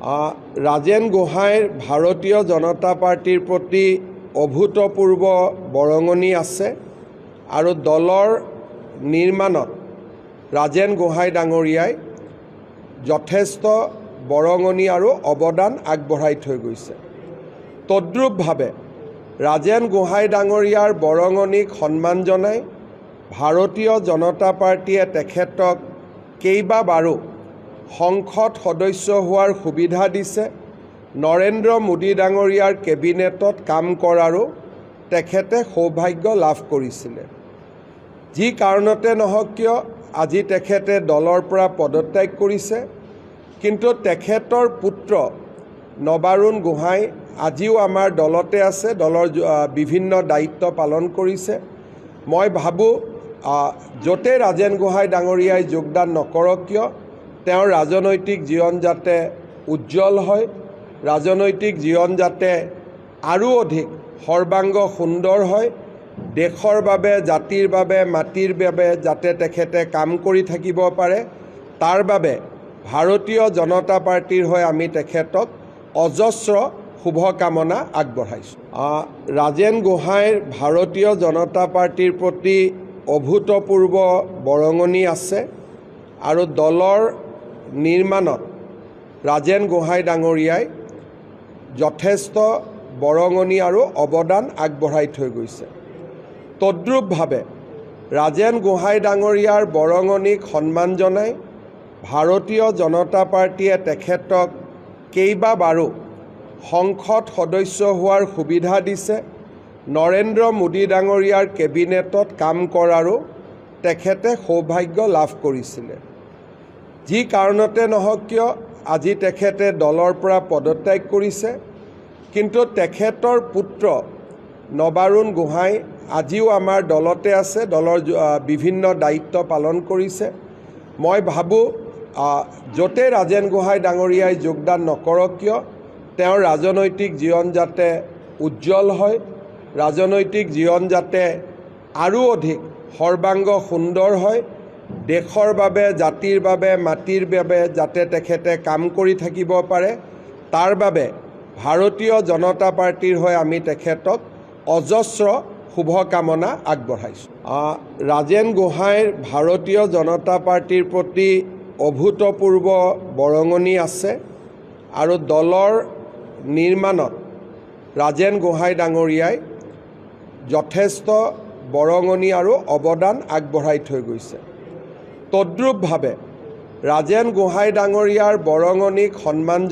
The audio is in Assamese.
ৰাজেন গোহাঁইৰ ভাৰতীয় জনতা পাৰ্টিৰ প্ৰতি অভূতপূৰ্ব বৰঙণি আছে আৰু দলৰ নিৰ্মাণত ৰাজেন গোহাঁই ডাঙৰীয়াই যথেষ্ট বৰঙণি আৰু অৱদান আগবঢ়াই থৈ গৈছে। তদ্ৰুপভাৱে ৰাজেন গোহাঁই ডাঙৰীয়াৰ বৰঙণিক সন্মান জনাই ভাৰতীয় জনতা পাৰ্টিয়ে তেখেতক কেইবাবাৰো সংসদ সদস্য হোৱাৰ সুবিধা দিছে। নৰেন্দ্ৰ মোদী ডাঙৰীয়াৰ কেবিনেটত কাম কৰাৰো তেখেতে সৌভাগ্য লাভ কৰিছিলে। যি কাৰণতে নহওক কিয় আজি তেখেতে দলৰ পৰা পদত্যাগ কৰিছে, কিন্তু তেখেতৰ পুত্ৰ নবাৰুণ গোহাঁই আজিও আমাৰ দলতে আছে, দলৰ বিভিন্ন দায়িত্ব পালন কৰিছে। মই ভাবোঁ য'তে ৰাজেন গোহাঁই ডাঙৰীয়াই যোগদান নকৰক কিয় তেওঁৰ ৰাজনৈতিক জীৱন যাতে উজ্জ্বল হয়, ৰাজনৈতিক জীৱন যাতে আৰু অধিক সৰ্বাংগ সুন্দৰ হয়, দেশৰ বাবে, জাতিৰ বাবে, মাটিৰ বাবে যাতে তেখেতে কাম কৰি থাকিব পাৰে, তাৰ বাবে ভাৰতীয় জনতা পাৰ্টিৰ হৈ আমি তেখেতক অজস্ৰ শুভকামনা আগবঢ়াইছোঁ। ৰাজেন গোহাঁইৰ ভাৰতীয় জনতা পাৰ্টিৰ প্ৰতি অভূতপূৰ্ব বৰঙণি আছে আৰু দলৰ নিৰ্মাণত ৰাজেন গোহাঁই ডাঙৰীয়াই যথেষ্ট বৰঙণি আৰু অৱদান আগবঢ়াই থৈ গৈছে। তদ্ৰুপভাৱে ৰাজেন গোহাঁই ডাঙৰীয়াৰ বৰঙণিক সন্মান জনাই ভাৰতীয় জনতা পাৰ্টিয়ে তেখেতক কেইবাবাৰো সংসদ সদস্য হোৱাৰ সুবিধা দিছে। নৰেন্দ্ৰ মোদী ডাঙৰীয়াৰ কেবিনেটত কাম কৰাৰো তেখেতে সৌভাগ্য লাভ কৰিছিলে। যি কাৰণতে নহওক কিয় আজি তেখেতে দলৰ পৰা পদত্যাগ কৰিছে, কিন্তু তেখেতৰ পুত্ৰ নবাৰুণ গোহাঁই আজিও আমাৰ দলতে আছে, দলৰ বিভিন্ন দায়িত্ব পালন কৰিছে। মই ভাবোঁ য'তে ৰাজেন গোহাঁই ডাঙৰীয়াই যোগদান নকৰক কিয় তেওঁৰ ৰাজনৈতিক জীৱন যাতে উজ্জ্বল হয়, ৰাজনৈতিক জীৱন যাতে আৰু অধিক সৰ্বাংগ সুন্দৰ হয়, দেশৰ বাবে, জাতিৰ বাবে, মাটিৰ বাবে যাতে তেখেতে কাম কৰি থাকিব পাৰে, তাৰ বাবে ভাৰতীয় জনতা পাৰ্টিৰ হৈ আমি তেখেতক অজস্ৰ শুভকামনা আগবঢ়াইছোঁ। ৰাজেন গোহাঁইৰ ভাৰতীয় জনতা পাৰ্টিৰ প্ৰতি অভূতপূৰ্ব বৰঙণি আছে আৰু দলৰ নিৰ্মাণত ৰাজেন গোহাঁই ডাঙৰীয়াই যথেষ্ট বৰঙণি আৰু অৱদান আগবঢ়াই থৈ গৈছে। তদ্ৰুপভাৱে ৰাজেন গোহাঁই ডাঙৰীয়াৰ বৰঙণিক সন্মান